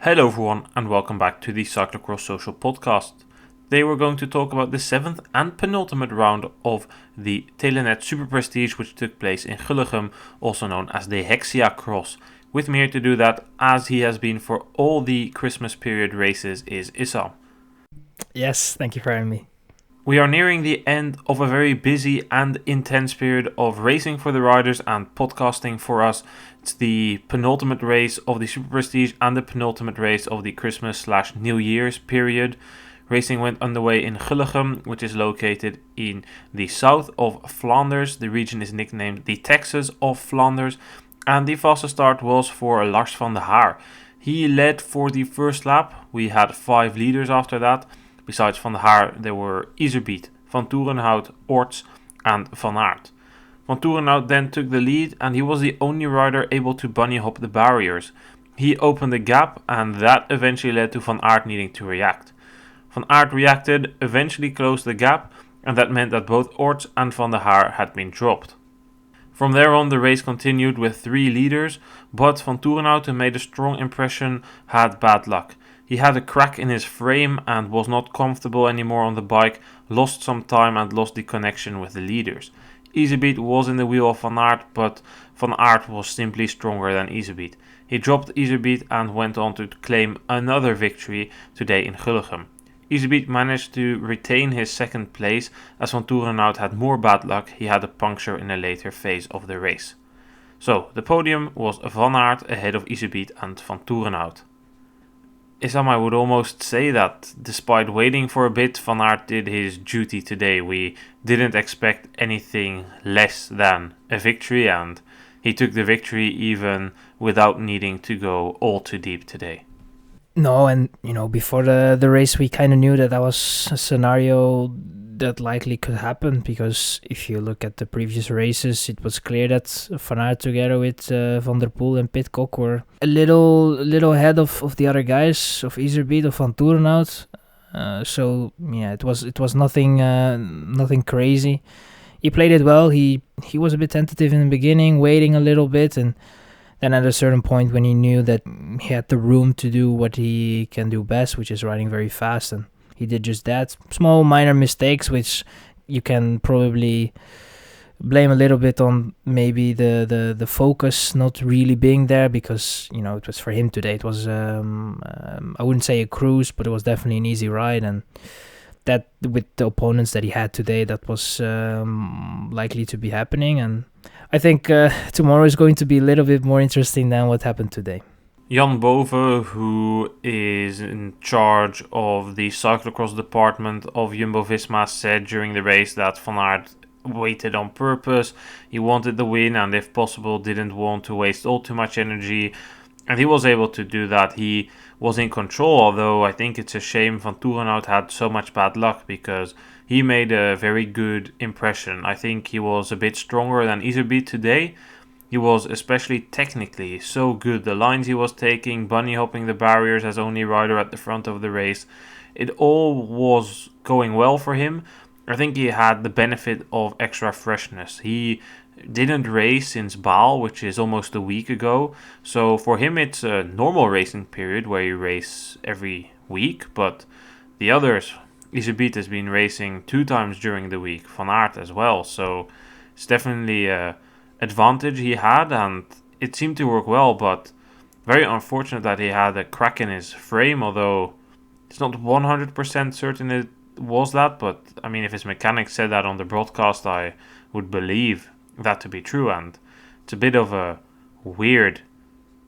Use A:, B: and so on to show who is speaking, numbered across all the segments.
A: Hello everyone and welcome back to the Cyclocross Social podcast. Today we're going to talk about the 7th and penultimate round of the Telenet Superprestige, which took place in Gullegem, also known as the Hexia Cross. With me here to do that, as he has been for all the Christmas period races, is Issam.
B: Yes, thank you for having me.
A: We are nearing the end of a very busy and intense period of racing for the riders and podcasting for us. It's the penultimate race of the Superprestige and the penultimate race of the Christmas/New Year's period. Racing went underway in Gullegem, which is located in the south of Flanders. The region is nicknamed the Texas of Flanders, and the fastest start was for Lars van Haar. He led for the first lap. We had 5 leaders after that. Besides Van Haar, there were Iserbyt, Vanthourenhout, Orts and Van Aert. Vanthourenhout then took the lead, and he was the only rider able to bunny hop the barriers. He opened the gap, and that eventually led to Van Aert needing to react. Van Aert reacted, eventually closed the gap, and that meant that both Orts and Van Haar had been dropped. From there on, the race continued with 3 leaders, but Vanthourenhout, who made a strong impression, had bad luck. He had a crack in his frame and was not comfortable anymore on the bike, lost some time and lost the connection with the leaders. Iserbyt was in the wheel of Van Aert, but Van Aert was simply stronger than Iserbyt. He dropped Iserbyt and went on to claim another victory today in Gullegem. Iserbyt managed to retain his second place, as Vanthourenhout had more bad luck. He had a puncture in a later phase of the race. So, the podium was Van Aert ahead of Iserbyt and Vanthourenhout. Issam, I would almost say that despite waiting for a bit, Van Aert did his duty today. We didn't expect anything less than a victory, and he took the victory even without needing to go all too deep today.
B: No, and before the race, we kind of knew that was a scenario that likely could happen, because if you look at the previous races, it was clear that Van Aert together with Van der Poel and Pidcock were a little ahead of the other guys, of Iserbyt, of Vanthourenhout. So yeah, it was nothing crazy. He played it well. He was a bit tentative in the beginning, waiting a little bit, and then at a certain point when he knew that he had the room to do what he can do best, which is riding very fast, and he did just that. Small minor mistakes, which you can probably blame a little bit on maybe the focus not really being there, because it was for him today. It was I wouldn't say a cruise, but it was definitely an easy ride, and that with the opponents that he had today, that was likely to be happening. And I think tomorrow is going to be a little bit more interesting than what happened today.
A: Jan Bove, who is in charge of the cyclocross department of Jumbo-Visma, said during the race that Van Aert waited on purpose. He wanted the win and if possible didn't want to waste all too much energy. And he was able to do that. He was in control, although I think it's a shame Vanthourenhout had so much bad luck, because he made a very good impression. I think he was a bit stronger than Iserbyt today. He was especially technically so good. The lines he was taking, bunny hopping the barriers as only rider at the front of the race, it all was going well for him. I think he had the benefit of extra freshness. He didn't race since Baal, which is almost a week ago. So for him it's a normal racing period where you race every week. But the others, Iserbyt has been racing 2 times during the week, Van Aert as well. So it's definitely a advantage he had, and it seemed to work well, but very unfortunate that he had a crack in his frame, although it's not 100% certain it was that. But I mean, if his mechanic said that on the broadcast, I would believe that to be true, and it's a bit of a weird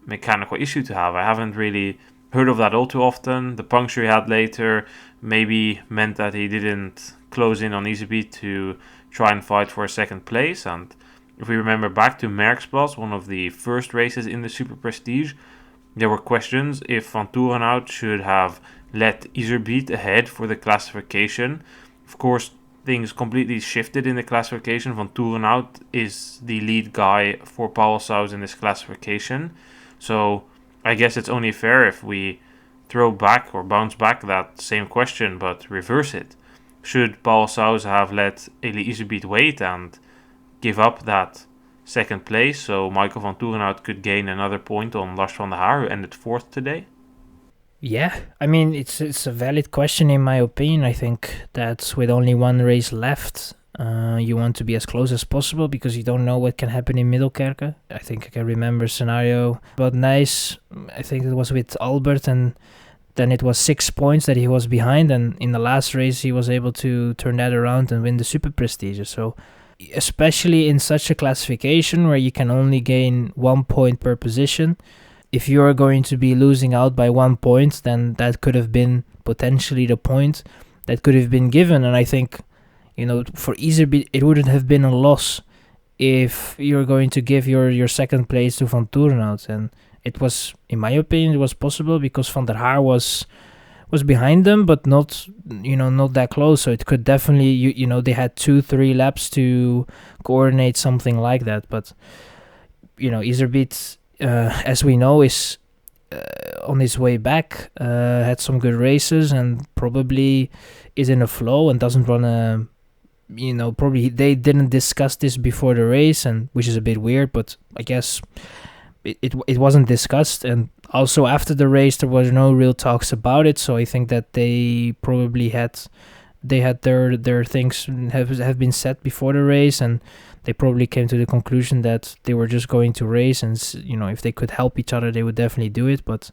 A: mechanical issue to have. I haven't really heard of that all too often. The puncture he had later maybe meant that he didn't close in on Iserbyt to try and fight for a second place. And if we remember back to Merckxplas, one of the first races in the Superprestige, there were questions if Vanthourenhout should have let Iserbyt ahead for the classification. Of course, things completely shifted in the classification. Vanthourenhout is the lead guy for Paul Saus in this classification. So I guess it's only fair if we throw back or bounce back that same question, but reverse it. Should Paul Saus have let Eli Iserbyt wait and give up that second place so Michael Vanthourenhout could gain another point on Lars van Haar, who ended 4th today?
B: Yeah, I mean it's a valid question in my opinion. I think that with only one race left, you want to be as close as possible because you don't know what can happen in Middelkerke. I think I can remember a scenario about Nice. I think it was with Albert, and then it was 6 points that he was behind, and in the last race he was able to turn that around and win the Superprestige. So especially in such a classification where you can only gain 1 point per position, if you are going to be losing out by 1 point, then that could have been potentially the point that could have been given. And I think, for Iserbyt, it wouldn't have been a loss if you're going to give your second place to Vanthourenhout. And it was, in my opinion, it was possible because Van der Haar was behind them, but not that close. So it could definitely, they had 2-3 laps to coordinate something like that. But Iserbyt, as we know, is on his way back. Had some good races and probably is in a flow and doesn't run a. Probably they didn't discuss this before the race, and which is a bit weird, but I guess it wasn't discussed. And also after the race, there was no real talks about it. So I think that they probably had their things have been set before the race, and they probably came to the conclusion that they were just going to race, and if they could help each other, they would definitely do it, but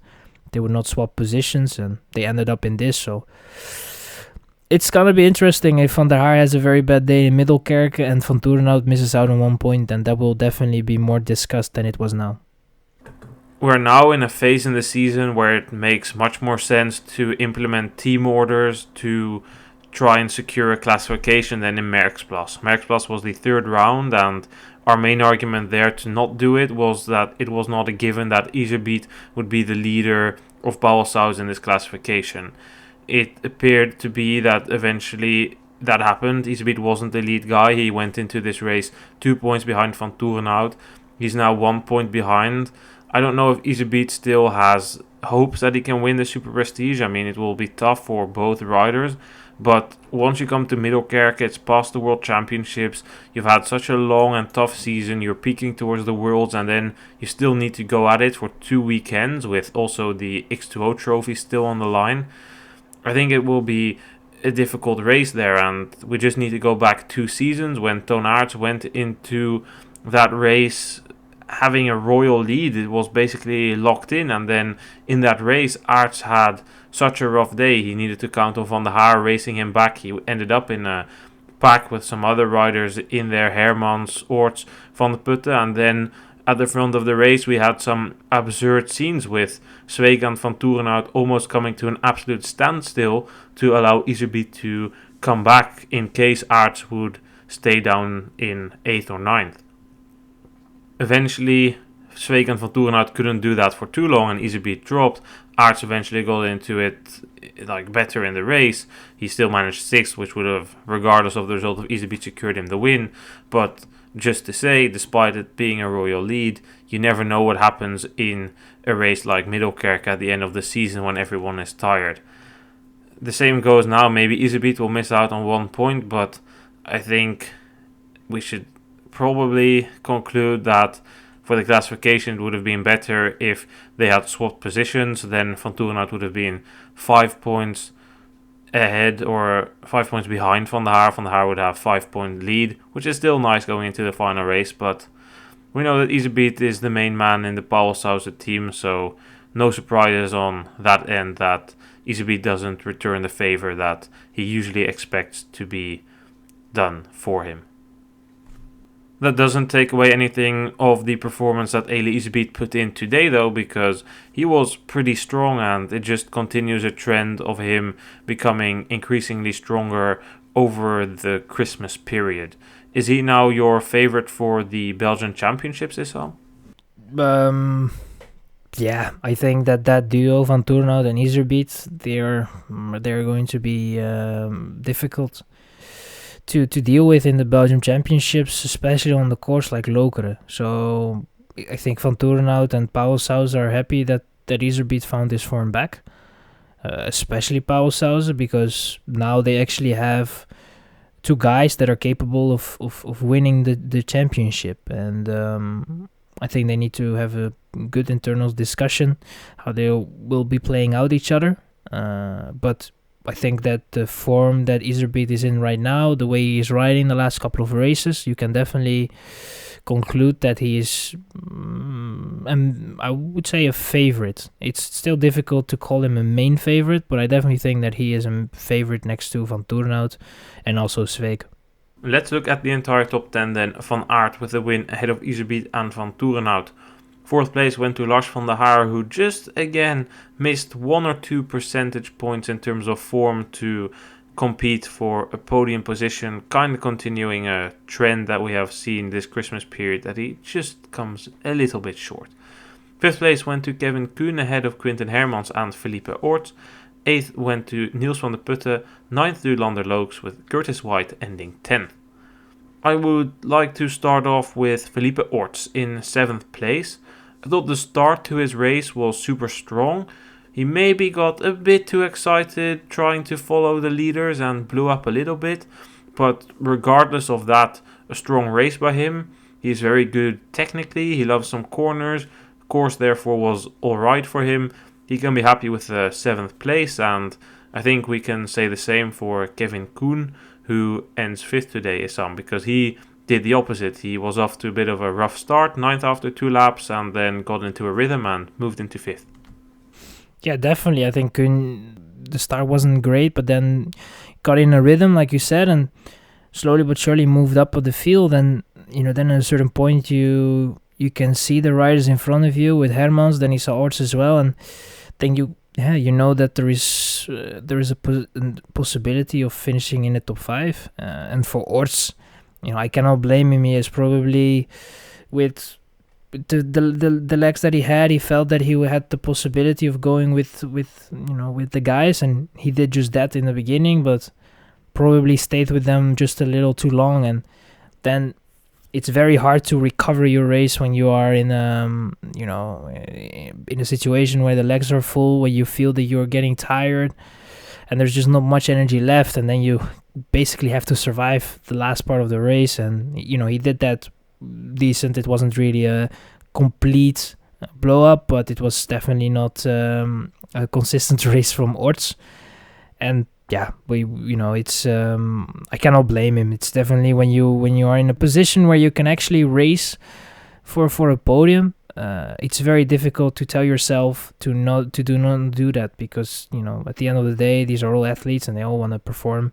B: they would not swap positions, and they ended up in this. So it's gonna be interesting if Van der Haar has a very bad day in Middelkerke and Vanthourenhout misses out on 1 point, then that will definitely be more discussed than it was now.
A: We're now in a phase in the season where it makes much more sense to implement team orders to try and secure a classification than in Merckxplas. Merckxplas was the third round, and our main argument there to not do it was that it was not a given that Iserbyt would be the leader of Pauwelshuis in this classification. It appeared to be that eventually that happened. Iserbyt wasn't the lead guy. He went into this race 2 points behind Vanthourenhout. He's now 1 point behind. I don't know if Iserbyt still has hopes that he can win the Superprestige. I mean, it will be tough for both riders. But once you come to Middelkerke, it's past the World Championships. You've had such a long and tough season. You're peaking towards the Worlds, and then you still need to go at it for 2 weekends with also the X2O trophy still on the line. I think it will be a difficult race there, and we just need to go back 2 seasons when Toon Aert went into that race having a royal lead. It was basically locked in, and then in that race Aert had such a rough day. He needed to count on Van der Haar racing him back. He ended up in a pack with some other riders in there, Hermans, Orts, Van der Putte, and then at the front of the race we had some absurd scenes with Zweig and Vanthourenhout almost coming to an absolute standstill to allow Iserbyt to come back in case Aert would stay down in 8th or 9th. Eventually, Zweig and Vanthourenhout couldn't do that for too long, and Iserbyt dropped. Aert eventually got into it better in the race. He still managed 6th, which would have, regardless of the result of Iserbyt, secured him the win. But just to say, despite it being a royal lead, you never know what happens in a race like Middelkerke at the end of the season when everyone is tired. The same goes now. Maybe Iserbyt will miss out on 1 point, but I think we should probably conclude that for the classification it would have been better if they had swapped positions. Then Vanthourenhout would have been 5 points ahead or 5 points behind Van der Haar. Van der Haar would have 5 point lead, which is still nice going into the final race, but we know that Iserbyt is the main man in the Pauwelshuis team, so no surprises on that end that Iserbyt doesn't return the favor that he usually expects to be done for him. That doesn't take away anything of the performance that Eli Iserbyt put in today, though, because he was pretty strong, and it just continues a trend of him becoming increasingly stronger over the Christmas period. Is he now your favorite for the Belgian Championships, Issam?
B: Yeah, I think that duo, Vanthourenhout and Iserbyt, they're going to be difficult to deal with in the Belgian Championships, especially on the course like Lokeren. So I think Vanthourenhout and Pauwelshuis are happy that Iserbyt found his form back, especially Pauwelshuis, because now they actually have 2 guys that are capable of winning the championship. And I think they need to have a good internal discussion how they will be playing out each other. But I think that the form that Iserbyt is in right now, the way he is riding the last couple of races, you can definitely conclude that he is, I would say, a favorite. It's still difficult to call him a main favorite, but I definitely think that he is a favorite next to Vanthourenhout and also Zweek.
A: Let's look at the entire top 10 then. Van Aert with the win ahead of Iserbyt and Vanthourenhout. Fourth place went to Lars van der Haar, who just again missed 1 or 2 percentage points in terms of form to compete for a podium position, kind of continuing a trend that we have seen this Christmas period, that he just comes a little bit short. Fifth place went to Kevin Kuhn ahead of Quinten Hermans and Felipe Orts. 8th went to Niels van der Putte. 9th to Lander Looks, with Curtis White ending 10th. I would like to start off with Felipe Orts in 7th place. I thought the start to his race was super strong. He maybe got a bit too excited trying to follow the leaders and blew up a little bit. But regardless of that, a strong race by him. He's very good technically. He loves some corners. Course therefore was alright for him. He can be happy with the 7th place, and I think we can say the same for Kevin Kuhn, who ends 5th today, Issam, because he did the opposite. He was off to a bit of a rough start, 9th after 2 laps, and then got into a rhythm and moved into 5th.
B: Yeah, definitely. I think Kuhn, the start wasn't great, but then got in a rhythm, like you said, and slowly but surely moved up the field. And then at a certain point, you can see the riders in front of you with Hermans. Then he saw Orts as well, and then you know that there is a possibility of finishing in the top 5. And for Orts, I cannot blame him. He is probably with the legs that he had, he felt that he had the possibility of going with the guys, and he did just that in the beginning, but probably stayed with them just a little too long, and then it's very hard to recover your race when you are in a situation where the legs are full, where you feel that you're getting tired and there's just not much energy left, and then you basically have to survive the last part of the race. And he did that decent. It wasn't really a complete blow up, but it was definitely not a consistent race from Orts. And yeah, it's I cannot blame him. It's definitely when you are in a position where you can actually race for a podium, it's very difficult to tell yourself to not do that, because at the end of the day, these are all athletes and they all want to perform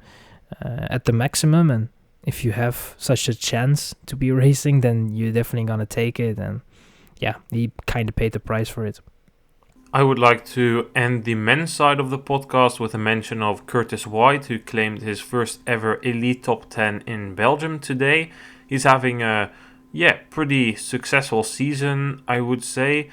B: at the maximum. And if you have such a chance to be racing, then you're definitely gonna take it. And yeah, he kind of paid the price for it.
A: I would like to end the men's side of the podcast with a mention of Curtis White, who claimed his first ever elite top 10 in Belgium today. He's having a pretty successful season, I would say.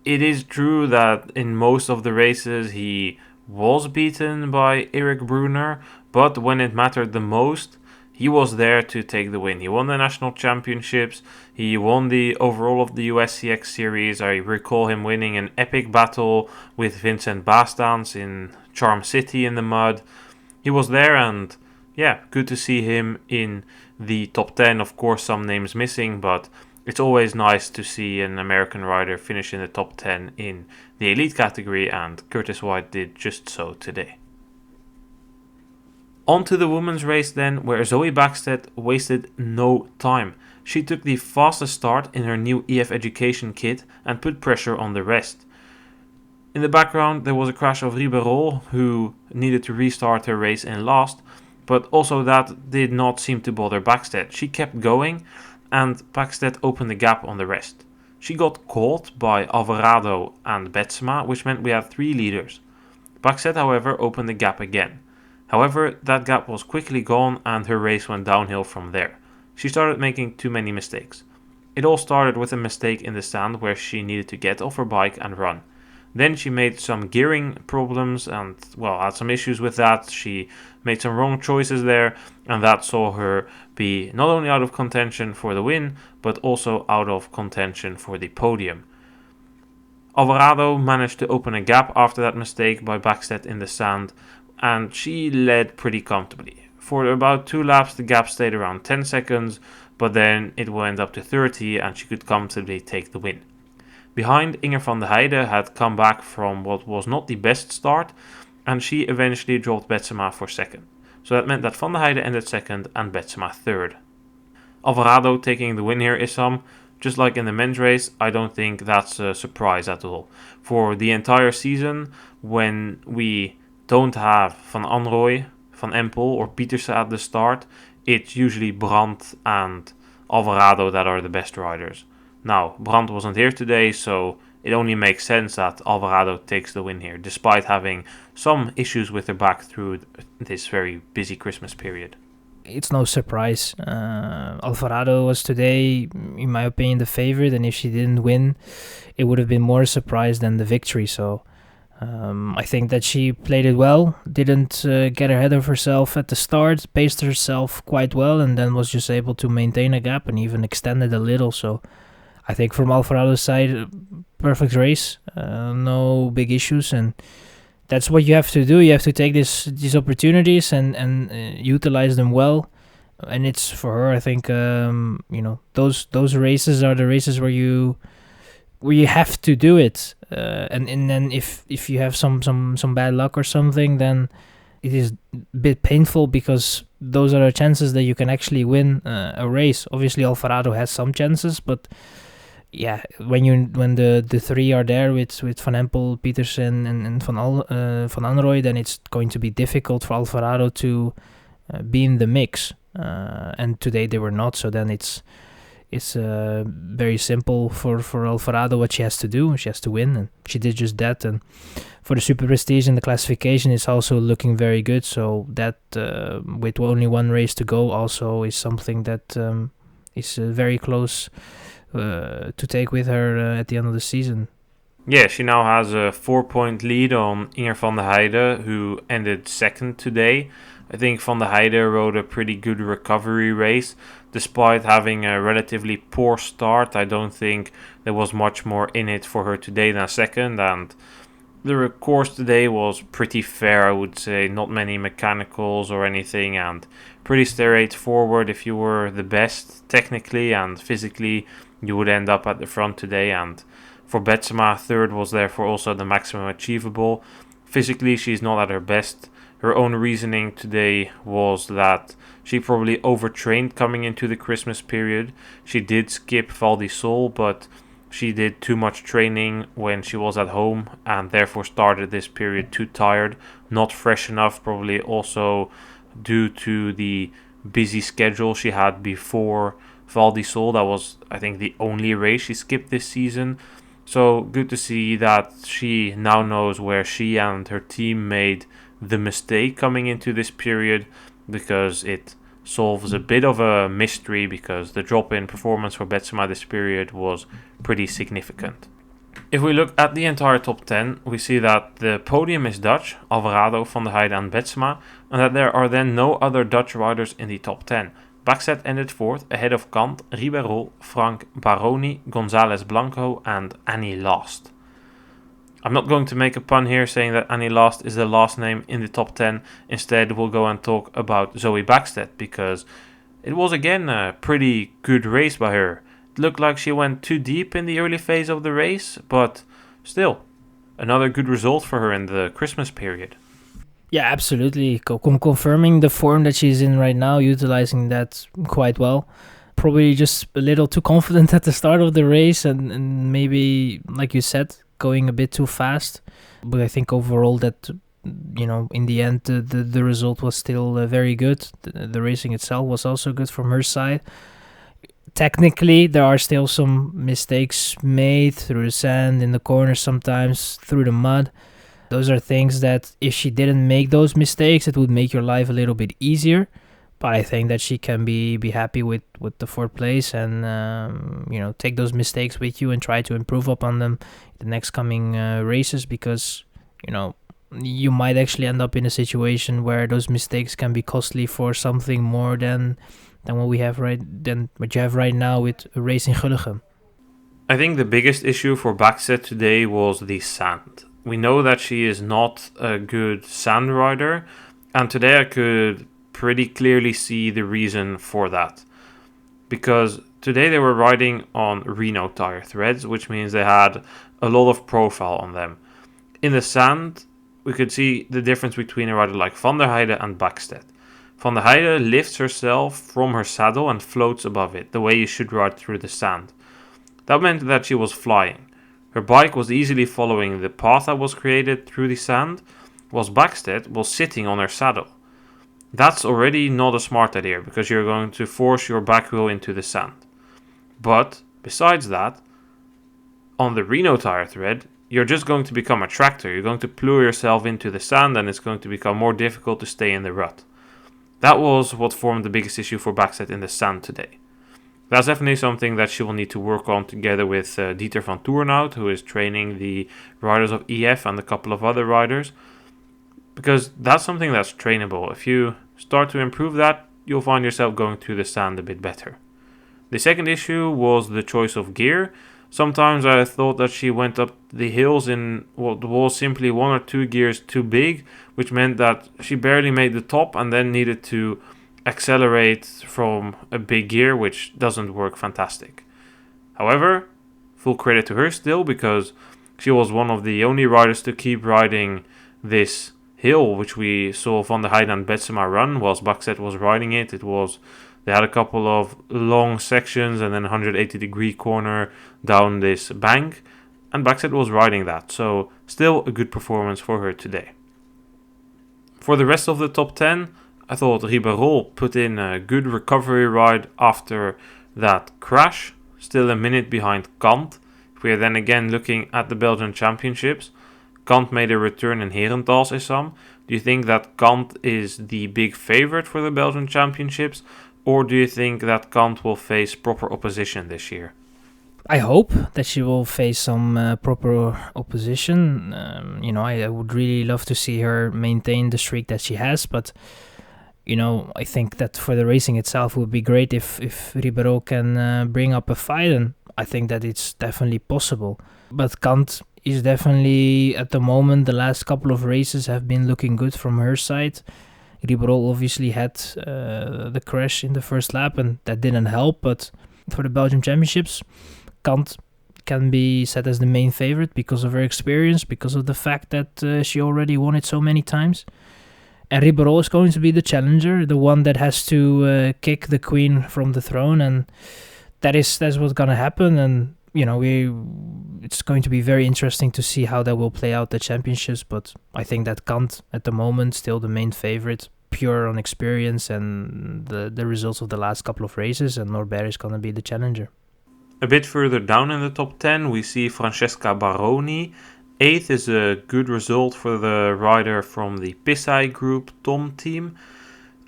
A: It is true that in most of the races he was beaten by Eric Brunner, but when it mattered the most, he was there to take the win. He won the national championships. He won the overall of the USCX series. I recall him winning an epic battle with Vincent Bastans in Charm City in the mud. He was there, and good to see him in the top 10. Of course, some names missing, but it's always nice to see an American rider finish in the top 10 in the elite category, and Curtis White did just so today. On to the women's race then, where Zoe Backstedt wasted no time. She took the fastest start in her new EF Education kit and put pressure on the rest. In the background there was a crash of Ribeiro, who needed to restart her race in last, but also that did not seem to bother Backstedt. She kept going, and Backstedt opened the gap on the rest. She got caught by Alvarado and Betsema, which meant we had 3 leaders. Backstedt, however, opened the gap again. However, that gap was quickly gone and her race went downhill from there. She started making too many mistakes. It all started with a mistake in the stand where she needed to get off her bike and run. Then she made some gearing problems and, had some issues with that. She made some wrong choices there, and that saw her be not only out of contention for the win, but also out of contention for the podium. Alvarado managed to open a gap after that mistake by Backstedt in the sand, and she led pretty comfortably. For about 2 laps the gap stayed around 10 seconds, but then it went up to 30 and she could comfortably take the win. Behind, Inger van der Heijden had come back from what was not the best start, and she eventually dropped Betsema for second. So that meant that van der Heijden ended second and Betsema third. Alvarado taking the win here, Issam. Just like in the men's race, I don't think that's a surprise at all. For the entire season, when we don't have Van Anrooy, Van Empel or Pietersen at the start, it's usually Brandt and Alvarado that are the best riders. Now, Brandt wasn't here today, so it only makes sense that Alvarado takes the win here, despite having some issues with her back through this very busy Christmas period.
B: It's no surprise. Alvarado was today, in my opinion, the favorite, and if she didn't win, it would have been more a surprise than the victory. So I think that she played it well, didn't get ahead of herself at the start, paced herself quite well, and then was just able to maintain a gap and even extend it a little. So I think from Alvarado's side, perfect race, no big issues, and that's what you have to do. You have to take these opportunities and utilize them well. And it's for her, I think, those races are the races where you have to do it. And then if you have some bad luck or something, then it is a bit painful, because those are the chances that you can actually win a race. Obviously, Alvarado has some chances, but yeah, when the three are there with Van Empel, Pietersen, and Van Anrooy, then it's going to be difficult for Alvarado to be in the mix. And today they were not, so then it's very simple for Alvarado what she has to do. She has to win, and she did just that. And for the Superprestige in the classification, it's also looking very good. So that with only one race to go, also is something that is very close to take with her at the end of the season.
A: Yeah, she now has a 4-point lead on Inger van der Heijden, who ended second today. I think van der Heijden rode a pretty good recovery race. Despite having a relatively poor start, I don't think there was much more in it for her today than second. And the course today was pretty fair, I would say. Not many mechanicals or anything, and pretty straightforward. If you were the best technically and physically, you would end up at the front today. And for Betsema, third was therefore also the maximum achievable. Physically, she's not at her best. Her own reasoning today was that she probably overtrained coming into the Christmas period. She did skip Val di Sole, but she did too much training when she was at home and therefore started this period too tired, not fresh enough, probably also due to the busy schedule she had before Val di Sole. That was, I think, the only race she skipped this season. So good to see that she now knows where she and her team made the mistake coming into this period, because it solves a bit of a mystery, because the drop in performance for Betsema this period was pretty significant. If we look at the entire top 10, we see that the podium is Dutch, Alvarado, Van der Heijden and Betsema, and that there are then no other Dutch riders in the top 10. Backstedt ended fourth, ahead of Kant, Ribeiro, Frank, Baroni, González Blanco and Annie Last. I'm not going to make a pun here saying that Annie Last is the last name in the top 10. Instead, we'll go and talk about Zoe Backstedt, because it was again a pretty good race by her. It looked like she went too deep in the early phase of the race, but still, another good result for her in the Christmas period.
B: Yeah, absolutely. Confirming the form that she's in right now, utilizing that quite well. Probably just a little too confident at the start of the race, and maybe, like you said, going a bit too fast. But I think overall that, in the end, the result was still very good. The racing itself was also good from her side. Technically, there are still some mistakes made through the sand, in the corners sometimes, through the mud. Those are things that if she didn't make those mistakes, it would make your life a little bit easier. But I think that she can be happy with the fourth place, and take those mistakes with you and try to improve upon them in the next coming races, because you might actually end up in a situation where those mistakes can be costly for something more than what you have right now with a race in Gullegem.
A: I think the biggest issue for Backstedt today was the sand. We know that she is not a good sand rider, and today I could pretty clearly see the reason for that. because today they were riding on Reno tire threads, which means they had a lot of profile on them. In the sand, we could see the difference between a rider like Van der Heijden and Backstedt. Van der Heijden lifts herself from her saddle and floats above it, the way you should ride through the sand. That meant that she was flying. Her bike was easily following the path that was created through the sand, whilst Backstedt was sitting on her saddle. That's already not a smart idea, because you're going to force your back wheel into the sand. But, besides that, on the Reno tire thread, you're just going to become a tractor. You're going to plow yourself into the sand, and it's going to become more difficult to stay in the rut. That was what formed the biggest issue for Backstedt in the sand today. That's definitely something that she will need to work on together with Dieter Vanthourenhout, who is training the riders of EF and a couple of other riders, because that's something that's trainable. If you start to improve that, you'll find yourself going through the sand a bit better. The second issue was the choice of gear. Sometimes I thought that she went up the hills in what was simply 1 or 2 gears too big, which meant that she barely made the top and then needed to accelerate from a big gear, which doesn't work fantastic. However, full credit to her still, because she was one of the only riders to keep riding this hill, which we saw Van der Heijden and Betsema run whilst Backstedt was riding it. They had a couple of long sections and then 180-degree corner down this bank, and Backstedt was riding that, so still a good performance for her today. For the rest of the top 10, I thought Ribeyrolles put in a good recovery ride after that crash, still a minute behind Kant. If we are then again looking at the Belgian Championships, Kant made a return in Herentals, Issam. Do you think that Kant is the big favorite for the Belgian Championships, or do you think that Kant will face proper opposition this year?
B: I hope that she will face some proper opposition. I would really love to see her maintain the streak that she has, but I think that for the racing itself, it would be great if Ribeyrolles can bring up a fight, and I think that it's definitely possible. But Kant is definitely, at the moment, the last couple of races have been looking good from her side. Ribeyrolles obviously had the crash in the first lap, and that didn't help, but for the Belgian Championships, Kant can be set as the main favorite because of her experience, because of the fact that she already won it so many times. And Ribeyrolles is going to be the challenger, the one that has to kick the queen from the throne, and that's what's going to happen. And it's going to be very interesting to see how that will play out the championships. But I think that Kant at the moment still the main favorite, pure on experience and the results of the last couple of races, and Norbert is going to be the challenger.
A: A bit further down in the top 10, we see Francesca Baroni. 8th is a good result for the rider from the Pissai Group Tom team.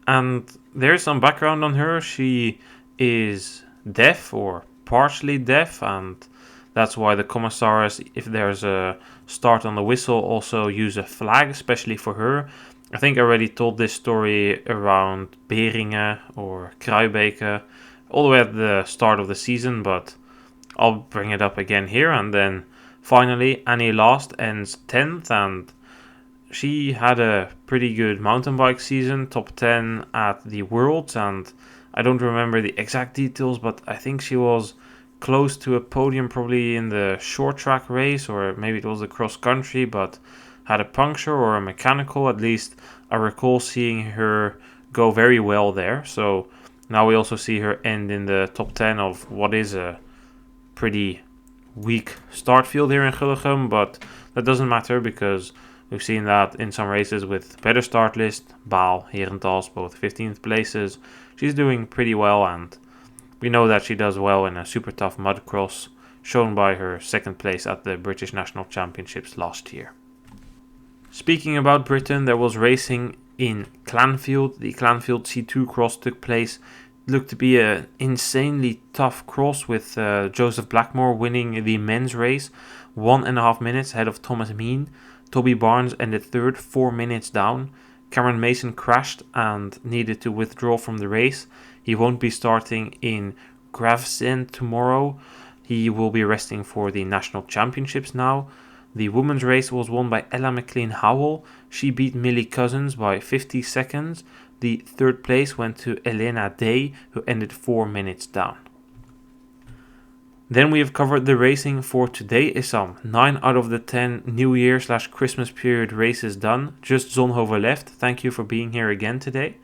A: And there's some background on her. She is deaf or partially deaf, and that's why the commissaries, if there's a start on the whistle, also use a flag, especially for her. I think I already told this story around Beringen or Kruijbeke all the way at the start of the season, but I'll bring it up again here. And then finally, Annie Last ends 10th, and she had a pretty good mountain bike season, top 10 at the Worlds, and I don't remember the exact details, but I think she was close to a podium probably in the short track race, or maybe it was the cross country, but had a puncture or a mechanical. At least I recall seeing her go very well there. So now we also see her end in the top 10 of what is a pretty weak start field here in Gullegem, but that doesn't matter because we've seen that in some races with better start list, Baal, Herentals, both 15th places. She's doing pretty well, and we know that she does well in a super tough mud cross, shown by her second place at the British National Championships last year. Speaking about Britain, there was racing in Clanfield. The Clanfield C2 cross took place. It looked to be an insanely tough cross with Joseph Blackmore winning the men's race, 1.5 minutes ahead of Thomas Mean. Toby Barnes ended third, 4 minutes down. Cameron Mason crashed and needed to withdraw from the race. He won't be starting in Gravesend tomorrow. He will be resting for the national championships now. The women's race was won by Ella McLean Howell. She beat Millie Cousins by 50 seconds. The third place went to Elena Day, who ended 4 minutes down. Then we have covered the racing for today, Issam. 9 out of the 10 New Year/Christmas period races done. Just Zonhoven left. Thank you for being here again today.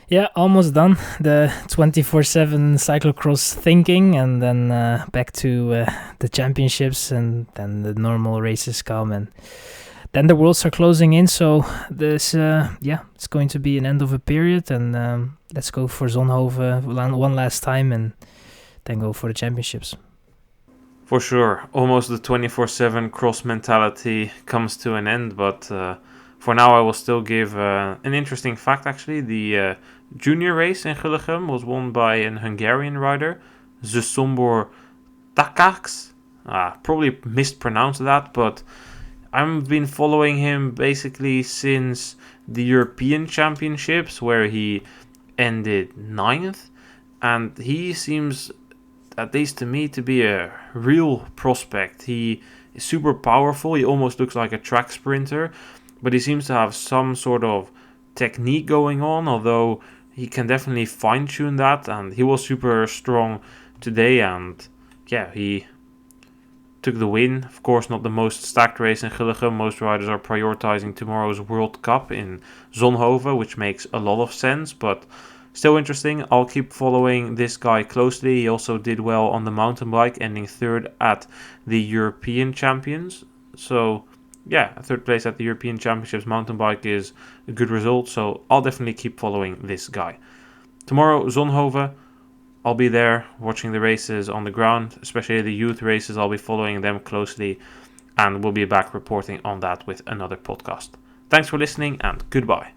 B: Yeah, almost done. The 24/7 cyclocross thinking, and then back to the championships, and then the normal races come, and then the worlds are closing in. So this, it's going to be an end of a period, and let's go for Zonhoven one last time, and then go for the championships.
A: For sure, almost the 24/7 cross mentality comes to an end, but for now I will still give an interesting fact actually. The junior race in Gullegem was won by an Hungarian rider, Zsombor Takacs. Probably mispronounced that, but I've been following him basically since the European Championships, where he ended 9th, and he seems, at least to me, to be a real prospect. He is super powerful. He almost looks like a track sprinter, but he seems to have some sort of technique going on, although he can definitely fine-tune that, and he was super strong today, and yeah, he took the win. Of course, not the most stacked race in Gullegem. Most riders are prioritizing tomorrow's World Cup in Zonhoven, which makes a lot of sense, but still interesting. I'll keep following this guy closely. He also did well on the mountain bike, ending 3rd at the European Champions. So yeah, 3rd place at the European Championships mountain bike is a good result. So I'll definitely keep following this guy. Tomorrow, Zonhoven. I'll be there watching the races on the ground, especially the youth races. I'll be following them closely, and we'll be back reporting on that with another podcast. Thanks for listening, and goodbye.